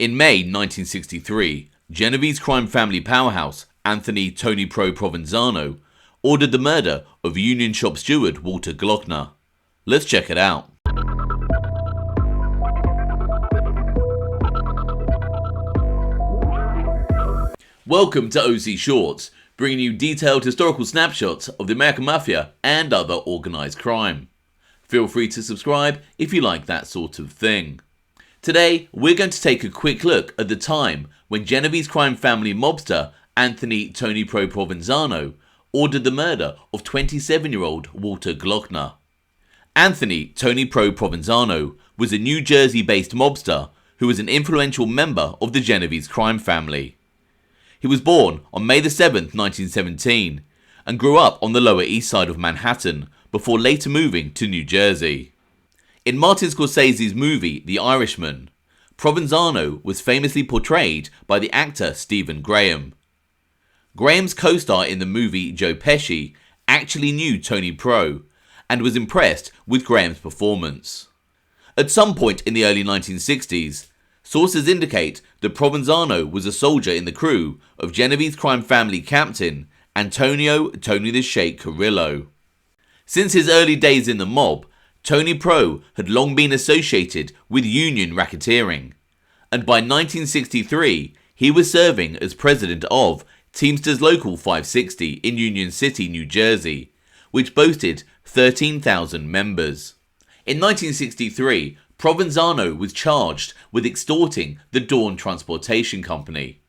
In May 1963, Genovese crime family powerhouse Anthony Tony Pro Provenzano ordered the murder of union shop steward Walter Glocker. Let's check it out. Welcome to OC Shorts, bringing you detailed historical snapshots of the American Mafia and other organised crime. Feel free to subscribe if you like that sort of thing. Today, we're going to take a quick look at the time when Genovese crime family mobster Anthony Tony Pro Provenzano ordered the murder of 27-year-old Walter Glocker. Anthony Tony Pro Provenzano was a New Jersey-based mobster who was an influential member of the Genovese crime family. He was born on May 7, 1917, and grew up on the Lower East Side of Manhattan before later moving to New Jersey. In Martin Scorsese's movie The Irishman, Provenzano was famously portrayed by the actor Stephen Graham. Graham's co-star in the movie, Joe Pesci, actually knew Tony Pro and was impressed with Graham's performance. At some point in the early 1960s, sources indicate that Provenzano was a soldier in the crew of Genovese crime family captain Antonio "Tony the Sheik" Carillo. Since his early days in the mob, Tony Pro had long been associated with union racketeering, and by 1963 he was serving as president of Teamsters Local 560 in Union City, New Jersey, which boasted 13,000 members. In 1963, Provenzano was charged with extorting the Dawn Transportation Company.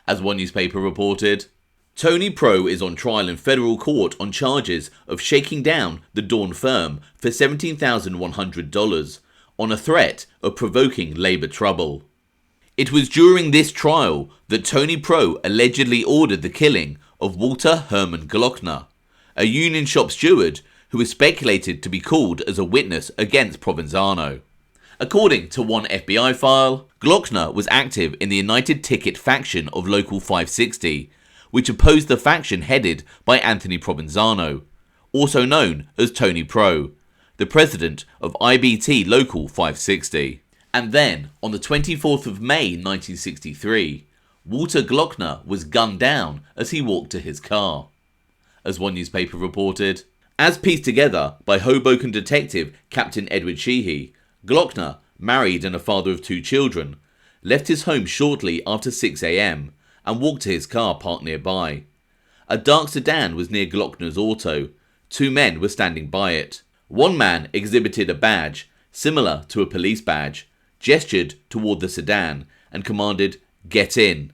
As one newspaper reported, Tony Pro is on trial in federal court on charges of shaking down the Dawn firm for $17,100 on a threat of provoking labor trouble. It was during this trial that Tony Pro allegedly ordered the killing of Walter Herman Glocker, a union shop steward who was speculated to be called as a witness against Provenzano. According to one FBI file, Glocker was active in the United Ticket faction of Local 560, which opposed the faction headed by Anthony Provenzano, also known as Tony Pro, the president of IBT Local 560. And then, on the 24th of May 1963, Walter Glocker was gunned down as he walked to his car. As one newspaper reported, as pieced together by Hoboken detective Captain Edward Sheehy, Glocker, married and a father of 2 children, left his home shortly after 6 a.m. and walked to his car parked nearby. A dark sedan was near Glocker's auto. 2 men were standing by it. One man exhibited a badge, similar to a police badge, gestured toward the sedan, and commanded, "Get in."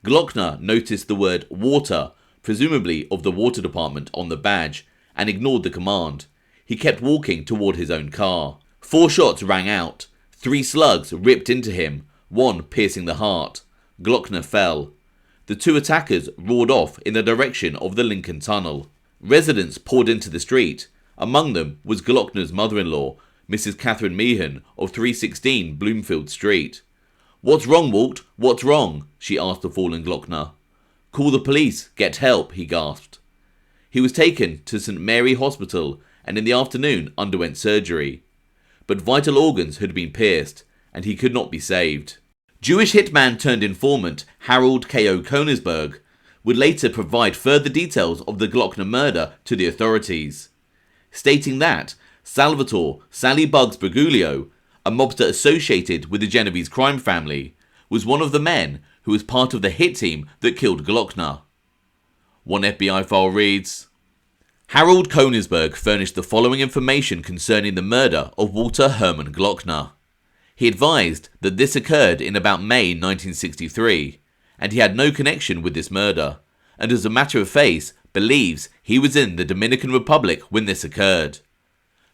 Glocker noticed the word water, presumably of the water department, on the badge, and ignored the command. He kept walking toward his own car. 4 shots rang out. 3 slugs ripped into him, 1 piercing the heart. Glocker fell. The 2 attackers roared off in the direction of the Lincoln Tunnel. Residents poured into the street. Among them was Glocker's mother-in-law, Mrs. Catherine Meehan of 316 Bloomfield Street. "What's wrong, Walt? What's wrong?" she asked the fallen Glocker. "Call the police, get help," he gasped. He was taken to St. Mary Hospital and in the afternoon underwent surgery. But vital organs had been pierced and he could not be saved. Jewish hitman turned informant Harold K.O. Koenigsberg would later provide further details of the Glocker murder to the authorities, stating that Salvatore "Sally Bugs" Briguglio, a mobster associated with the Genovese crime family, was one of the men who was part of the hit team that killed Glocker. One FBI file reads, Harold Koenigsberg furnished the following information concerning the murder of Walter Herman Glocker. He advised that this occurred in about May 1963, and he had no connection with this murder, and as a matter of fact, believes he was in the Dominican Republic when this occurred.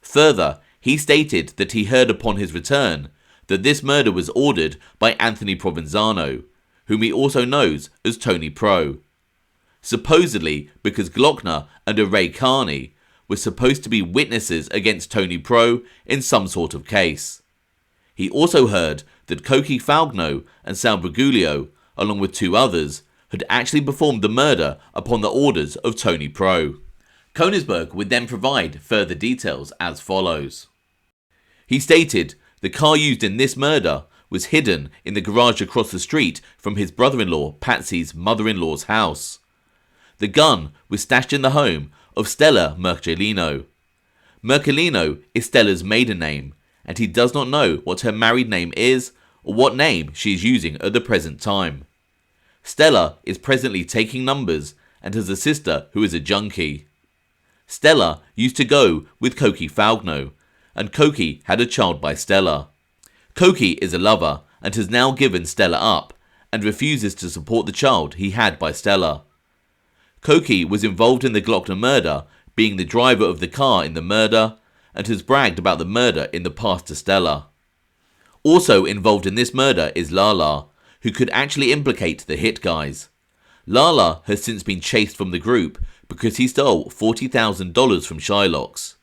Further, he stated that he heard upon his return that this murder was ordered by Anthony Provenzano, whom he also knows as Tony Pro. Supposedly because Glocker and a Ray Carney were supposed to be witnesses against Tony Pro in some sort of case. He also heard that Cokie Faugno and Sal Briguglio, along with 2 others, had actually performed the murder upon the orders of Tony Pro. Koenigsberg would then provide further details as follows. He stated the car used in this murder was hidden in the garage across the street from his brother-in-law Patsy's mother-in-law's house. The gun was stashed in the home of Stella Mercolino. Mercolino is Stella's maiden name, and he does not know what her married name is or what name she is using at the present time. Stella is presently taking numbers and has a sister who is a junkie. Stella used to go with Cokie Faugno, and Cokie had a child by Stella. Cokie is a lover and has now given Stella up and refuses to support the child he had by Stella. Cokie was involved in the Glocker murder, being the driver of the car in the murder, and has bragged about the murder in the past to Stella. Also involved in this murder is Lala, who could actually implicate the hit guys. Lala has since been chased from the group because he stole $40,000 from Shylocks.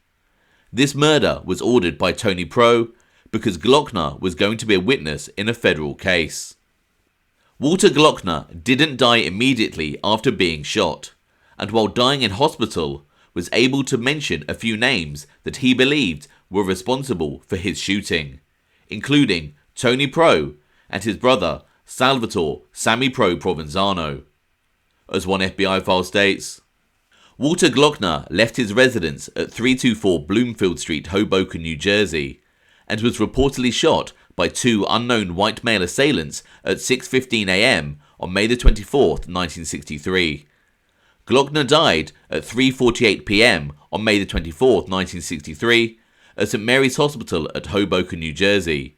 This murder was ordered by Tony Pro because Glocker was going to be a witness in a federal case. Walter Glocker didn't die immediately after being shot, and while dying in hospital was able to mention a few names that he believed were responsible for his shooting, including Tony Pro and his brother Salvatore Sammy Provenzano. As one FBI file states, Walter Glocker left his residence at 324 Bloomfield Street, Hoboken, New Jersey, and was reportedly shot by two unknown white male assailants at 6:15 a.m. on May 24, 1963. Glocker died at 3:48 p.m. on May 24, 1963, at St. Mary's Hospital at Hoboken, New Jersey.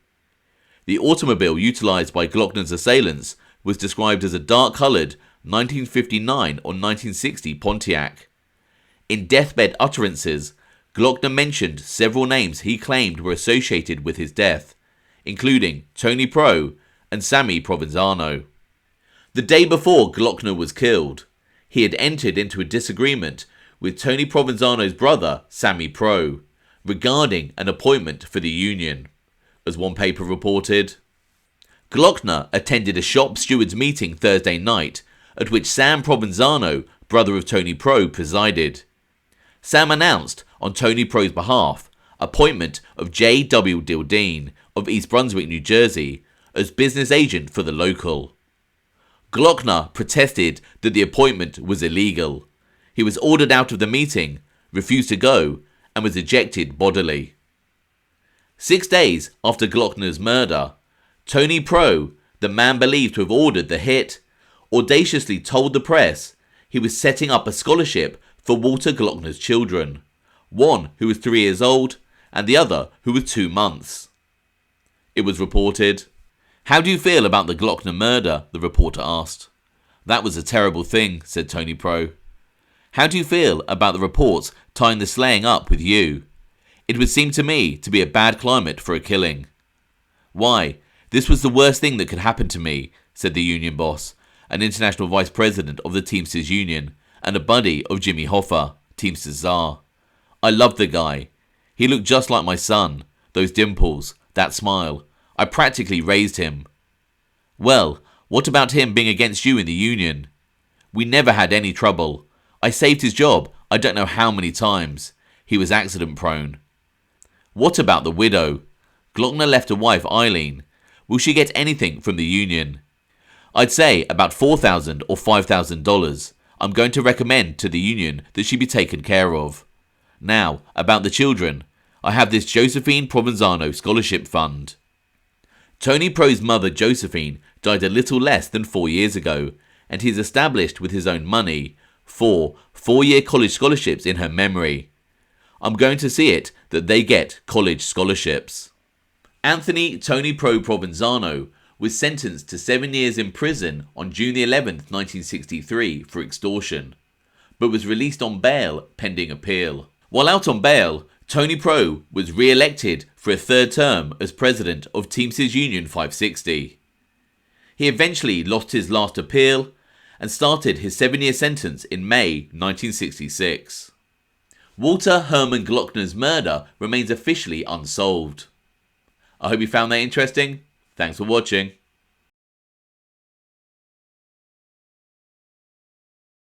The automobile utilized by Glocker's assailants was described as a dark-colored 1959 or 1960 Pontiac. In deathbed utterances, Glocker mentioned several names he claimed were associated with his death, including Tony Pro and Sammy Provenzano. The day before Glocker was killed, he had entered into a disagreement with Tony Provenzano's brother, Sammy Pro, regarding an appointment for the union. As one paper reported, Glocker attended a shop stewards meeting Thursday night, at which Sam Provenzano, brother of Tony Pro, presided. Sam announced, on Tony Pro's behalf, appointment of J.W. Dildine of East Brunswick, New Jersey, as business agent for the local. Glocker protested that the appointment was illegal. He was ordered out of the meeting, refused to go, and was ejected bodily. 6 days after Glocker's murder, Tony Pro, the man believed to have ordered the hit, audaciously told the press he was setting up a scholarship for Walter Glocker's children, one who was 3 years old and the other who was 2 months. It was reported. "How do you feel about the Glocker murder?" the reporter asked. "That was a terrible thing," said Tony Pro. "How do you feel about the reports tying the slaying up with you? It would seem to me to be a bad climate for a killing." "Why, this was the worst thing that could happen to me," said the union boss, an international vice president of the Teamsters Union and a buddy of Jimmy Hoffa, Teamsters czar. "I loved the guy. He looked just like my son, those dimples, that smile. I practically raised him." "Well, what about him being against you in the union?" "We never had any trouble. I saved his job I don't know how many times. He was accident prone." "What about the widow? Glocker left a wife, Eileen. Will she get anything from the union?" "I'd say about $4,000 or $5,000. I'm going to recommend to the union that she be taken care of. Now, about the children. I have this Josephine Provenzano scholarship fund." Tony Pro's mother, Josephine, died a little less than 4 years ago, and he's established with his own money 4 four-year college scholarships in her memory. I'm going to see it that they get college scholarships. Anthony Tony Pro Provenzano was sentenced to 7 years in prison on June 11, 1963 for extortion, but was released on bail pending appeal. While out on bail, Tony Pro was re-elected for a third term as president of Teamsters Union 560. He eventually lost his last appeal and started his 7-year sentence in May 1966. Walter Herman Glocker's murder remains officially unsolved. I hope you found that interesting. Thanks for watching.